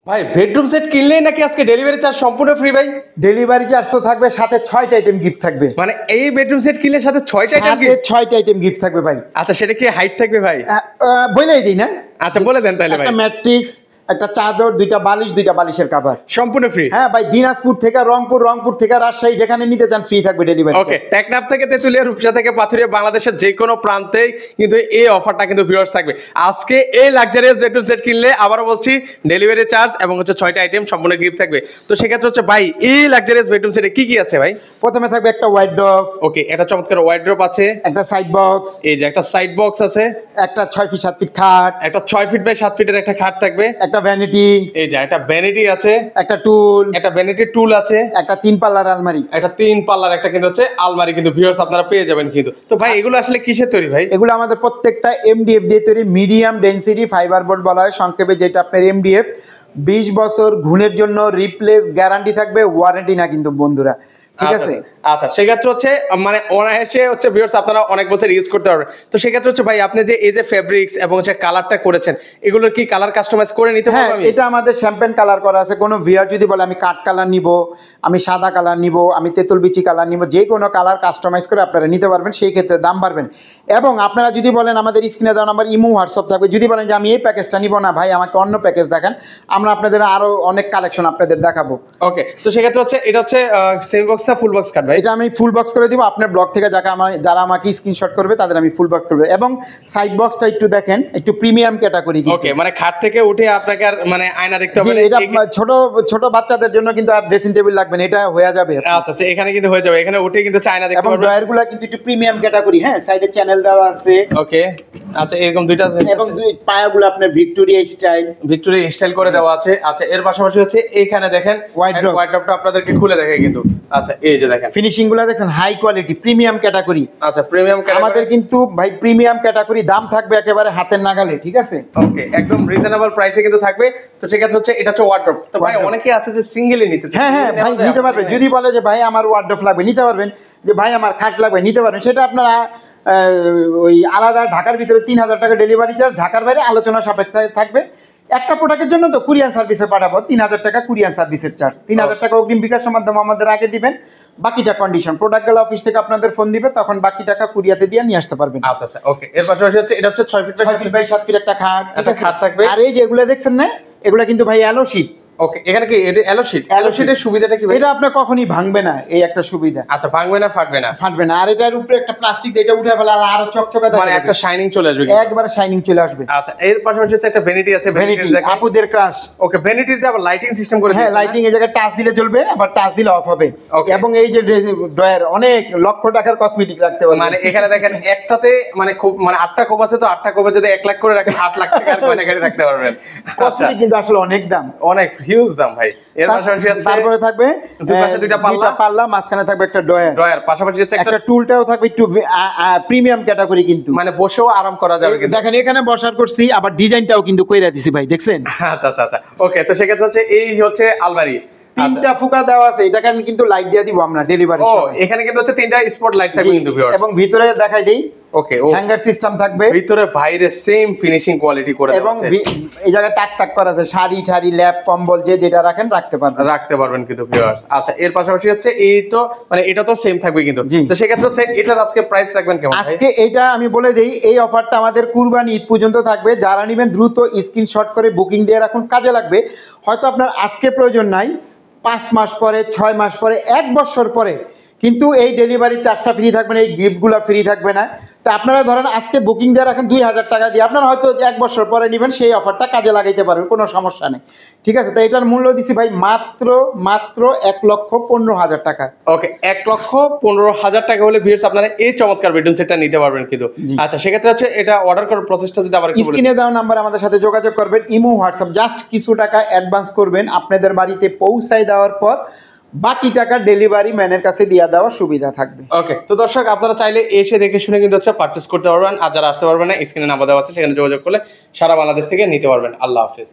ভাই bedroom set কিনলেই নাকি আজকে ডেলিভারি চার্জ সম্পূর্ণ ফ্রি ভাই? ডেলিভারি চার্জ তো থাকবে, সাথে 6টা আইটেম গিফট থাকবে। মানে এই বেডরুম সেট কিনলে সাথে 6টা আইটেম সাথে গিফট? 6টা আইটেম গিফট থাকবে ভাই। আচ্ছা সেটা কি হাইট থাকবে ভাই? বলেই দিই না। আচ্ছা বলে দেন তাহলে ভাই। একটা ম্যাট্রিক্স, একটা চাদর, 2টা বালিশ, 2টা বালিশের কভার সম্পূর্ণ ফ্রি? হ্যাঁ ভাই, দিনাজপুর থেকে রংপুর, রংপুর থেকে রাজশাহী, যেখানে নিতে চান ফ্রি থাকবে ডেলিভারি। ওকে, টেকনাফ থেকে তেতুলিয়া, রূপসা থেকে পাথুরিয়া, বাংলাদেশের যে কোনো প্রান্তেই কিন্তু এই অফারটা কিন্তু ভিউয়ার্স থাকবে। আজকে এই লাক্সারিয়াস বেডরুম সেট কিনলে আবারও বলছি ডেলিভারি চার্জ এবং হচ্ছে 6টা আইটেম সম্পূর্ণ গিফট থাকবে। তো সেক্ষেত্রে হচ্ছে ভাই এই লাক্সারিয়াস বেডরুম সেটে কি কি আছে ভাই? প্রথমে থাকবে একটা ওয়ার্ডরোব। ওকে, একটা চমৎকার ওয়ার্ডরোব আছে, একটা সাইড বক্স, এই যে একটা সাইড বক্স আছে, একটা 6 ফিট 7 ফিট খাট, একটা 6 ফিট বাই 7 ফিটের একটা খাট থাকবে, একটা ভ্যানিটি, এই যে একটা ভ্যানিটি আছে, একটা টুল, একটা ভ্যানিটি টুল আছে, একটা 3 পাল্লার আলমারি। একটা 3 পাল্লার একটা কিন্তু হচ্ছে আলমারি কিন্তু ভিউয়ার্স আপনারা পেয়ে যাবেন কিন্তু। তো ভাই এগুলো আসলে কিসের তৈরি ভাই? এগুলো আমাদের প্রত্যেকটা এমডিএফ দিয়ে তৈরি, মিডিয়াম ডেনসিটি ফাইবার বোর্ড বলা হয় সংক্ষেপে, যেটা আপনার এমডিএফ। 20 বছর ঘুণের জন্য রিপ্লেস গ্যারান্টি থাকবে, ওয়ারেন্টি না কিন্তু বন্ধুরা, ঠিক আছে? আচ্ছা সেক্ষেত্রে হচ্ছে মানে অনায়াসে হচ্ছে ভিউয়ার্স আপনারা অনেক বছর ইউজ করতে পারবেন। তো সেক্ষেত্রে হচ্ছে ভাই আপনি যে এই যে ফেব্রিক্স এবং হচ্ছে কালারটা করেছেন, এগুলোর কি কালার কাস্টমাইজ করে নিতে হ্যাঁ, পারবো আমি? এটা আমাদের শ্যাম্পেন কালার করা আছে। কোনো ভিউয়ার যদি বলে আমি কাঠ কালার নিব, আমি সাদা কালার নিব, আমি তেঁতুল বিচি কালার নিব, যে কোনো কালার কাস্টমাইজ করে আপনারা নিতে পারবেন, সেই ক্ষেত্রে দাম বাড়বেন। এবং আপনারা যদি বলেন আমাদের স্ক্রিনে দেওয়া নাম্বার ইমো হোয়াটসঅ্যাপ থাকবে, যদি বলেন যে আমি এই প্যাকেজটা নিব না ভাই, আমাকে অন্য প্যাকেজ দেখান, আমরা আপনাদের আরও অনেক কালেকশন আপনাদের দেখাবো। ওকে, তো সেক্ষেত্রে হচ্ছে এটা হচ্ছে সেমি বক্স না ফুল বক্স কাট ভাই? এটা আমি ফুল বক্স করে দিব। আপনার ব্লগ থেকে যারা আমাকে স্ক্রিনশট করবে তাদের আমি ফুল বক্স করবে। এবং সাইড বক্সটা একটু দেখেন, একটু প্রিমিয়াম ক্যাটাগরি। ওকে, মানে খাট থেকে উঠে আপনাকে আর মানে আয়না দেখতে হবে না? এটা ছোট ছোট বাচ্চাদের জন্য কিন্তু আর ড্রেসিং টেবিল লাগবে না, এটা হয়ে যাবে। আচ্ছা আচ্ছা, এখানে কিন্তু হয়ে যাবে, এখানে উঠে কিন্তু আয়না দেখতে এবং পারবেন। ড্রয়ারগুলো কিন্তু একটু প্রিমিয়াম ক্যাটাগরি। হ্যাঁ, সাইডে চ্যানেল দেওয়া আছে। ওকে, আচ্ছা এরকম দুইটা আছে এবং পায়াগুলো আপনার ভিক্টোরিয়া স্টাইল, ভিক্টোরিয়া স্টাইল করে দেওয়া আছে। আচ্ছা এর পাশাপাশি হচ্ছে এখানে দেখেন ওয়ার্ডরোবটা আপনাদেরকে খুলে দেখে কিন্তু। আচ্ছা এই যে দেখেন ফিনিশিং গুলো দেখেন, হাই কোয়ালিটি প্রিমিয়াম ক্যাটাগরি। আচ্ছা প্রিমিয়াম আমাদের কিন্তু ভাই প্রিমিয়াম ক্যাটাগরি, দাম থাকবে একেবারে হাতের নাগালে, ঠিক আছে? ওকে, একদম রিজনেবল প্রাইসে কিন্তু থাকবে। তো সেক্ষেত্রে হচ্ছে এটা হচ্ছে ওয়ার্ডরোব। তো ভাই অনেকে আছে যে সিঙ্গেলই নিতে চায়। হ্যাঁ হ্যাঁ ভাই, নিতে পারবে। যদি বলে যে ভাই আমার ওয়ার্ডরোব লাগবে, নিতে পারবেন। যে ভাই আমার খাট লাগবে, নিতে পারবেন। সেটা আপনারা ওই আলাদা ঢাকার ভিতরে 3000 টাকা ডেলিভারি চার্জ, ঢাকার বাইরে আলোচনা সাপেক্ষে থাকবে। একটা প্রোডাক্টের জন্য তো কুরিয়ান সার্ভিসে পাঠাবো, 3000 টাকা কুরিয়ান সার্ভিসের চার্জ। 3000 টাকা অগ্রিম বিকাশের মাধ্যমে আমাদের আগে দিবেন, বাকিটা কন্ডিশন। প্রোডাক্ট গেলে অফিস থেকে আপনাদের ফোন দিবে, তখন বাকি টাকা কুরিয়াতে দিয়ে নিয়ে আসতে পারবেন। আচ্ছা আচ্ছা ওকে, এর পাশাপাশি হচ্ছে এটা হচ্ছে 6 ফিট 6 ফিট বাই 7 ফিট একটা খাট, একটা খাট থাকবে। আর এই যে এগুলো দেখছেন না, এগুলো কিন্তু ভাই অ্যালো শীট। ওকে, এখানে কি এটা অ্যালো শীট? অ্যালো শীটের সুবিধাটা কি ভাই? এটা আপনার কখনই ভাঙবে না, এই একটা সুবিধা। আচ্ছা, ভাঙবে না, ফাটবে না? ফাটবে না। আর এটার উপরে একটা প্লাস্টিক দিয়ে এটা উঠে ফেলা, আরো চকচকে মানে একটা শাইনিং চলে আসবে, একবারে শাইনিং চলে আসবে। আচ্ছা এর পাশাপাশি হচ্ছে একটা ভ্যানিটি আছে, ভ্যানিটি আপুদের ক্রাশ। ওকে, ভ্যানিটিতে আবার লাইটিং সিস্টেম করে হ্যাঁ, দিয়েছে। লাইটিং এই জায়গায় টাচ দিলে জ্বলবে, আবার টাচ দিলে অফ হবে। Okay. এবং এই যে ড্রয়ার, অনেক লক্ষ টাকার কসমেটিক রাখতে পারবেন। মানে এখানে দেখেন একটাতে মানে খুব মানে 8টা কোপ আছে, তো 8টা কোপে যদি 1 লাখ করে রাখেন 8 লাখ টাকার গয়নাগাড়ি রাখতে পারবেন। কসমেটিক কিন্তু আসলে অনেক দাম, অনেক হিউজ দাম ভাই। এর পাশাপাশি আছে তারপরে থাকবে দুই পাশে দুইটা পাল্লা, মাঝখানে থাকবে একটা ড্রয়ার, পাশাপাশি হচ্ছে একটা টুলটাও থাকবে একটু প্রিমিয়াম ক্যাটাগরি কিন্তু। মানে বসেও আরাম করা যাবে কিন্তু। দেখেন এখানে বসার করছি, আবার ডিজাইনটাও কিন্তু কইরা দিছি ভাই, দেখছেন? আচ্ছা আচ্ছা আচ্ছা ওকে, তো সেক্ষেত্রে হচ্ছে এই হচ্ছে আলমারি, 3টা ফুকা দেওয়া আছে। এটাকে কিন্তু লাইট দিয়ে দিব আমরা ডেলিভারি। ও এখানে কিন্তু হচ্ছে 3টা স্পট লাইট থাকবে কিন্তু ভিউয়ার্স। এবং ভিতরে দেখাই দেই, ওকে ও হ্যাঙ্গার সিস্টেম থাকবে, ভিতরে বাইরে সেম ফিনিশিং কোয়ালিটি করে দেওয়া এবং আছে। এই জায়গায় তাক তাক করা আছে, শাড়ি ঠাড়ি ল্যাপ কম্বল যে যেটা রাখেন রাখতে পারবেন কিন্তু ভিউয়ার্স। আচ্ছা এর পাশাপাশি হচ্ছে এই তো মানে এটা তো সেম থাকবে কিন্তু। জি। তো সেক্ষেত্রে হচ্ছে এটার আজকে প্রাইস রাখবেন কেমন ভাই? আজকে এটা আমি বলে দেই, এই অফারটা আমাদের কুরবানি ঈদ পর্যন্ত থাকবে। যারা নেবেন দ্রুত স্ক্রিনশট করে বুকিং দিয়ে রাখুন, কাজে লাগবে। হয়তো আপনার আজকে প্রয়োজন নাই, 5 মাস পরে, 6 মাস পরে, 1 বছর পরে কিন্তু এই ডেলিভারি চার্জটা ফ্রি থাকবে না, এই গিফটগুলো ফ্রি থাকবে না। তো আপনারা ধরেন আজকে বুকিং দিয়ে রাখেন 2000 টাকা দিয়ে, আপনারা হয়তো 1 বছর পরে নেবেন, সেই অফারটা কাজে লাগাইতে পারবেন, কোনো সমস্যা নেই, ঠিক আছে? তো এটার মূল্য দিছি ভাই মাত্র 1,15,000 টাকা। ওকে, 1,15,000 টাকা হলে ভিউয়ার্স আপনারা এই চমৎকার বেডরুম সেটটা নিতে পারবেন কিন্তু। আচ্ছা সেক্ষেত্রে হচ্ছে এটা অর্ডার করার প্রসেসটা যদি আবার একটু বলেন। স্ক্রিনে দেওয়া নাম্বার আমাদের সাথে যোগাযোগ করবেন, ইমো হোয়াটসঅ্যাপ, জাস্ট কিছু টাকা অ্যাডভান্স করবেন, আপনাদের বাড়িতে পৌঁছায় দেওয়ার পর বাকি টাকা ডেলিভারি ম্যানের কাছে দিয়ে দেওয়ার সুবিধা থাকবে। ওকে, তো দর্শক আপনারা চাইলে এসে দেখে শুনে কিন্তু হচ্ছে পারচেস করতে পারবেন। আর যারা আসতে পারবেন না, স্ক্রিনে নাম্বার দেওয়া আছে, সেখানে যোগাযোগ করলে সারা বাংলাদেশ থেকে নিতে পারবেন। আল্লাহ হাফেজ।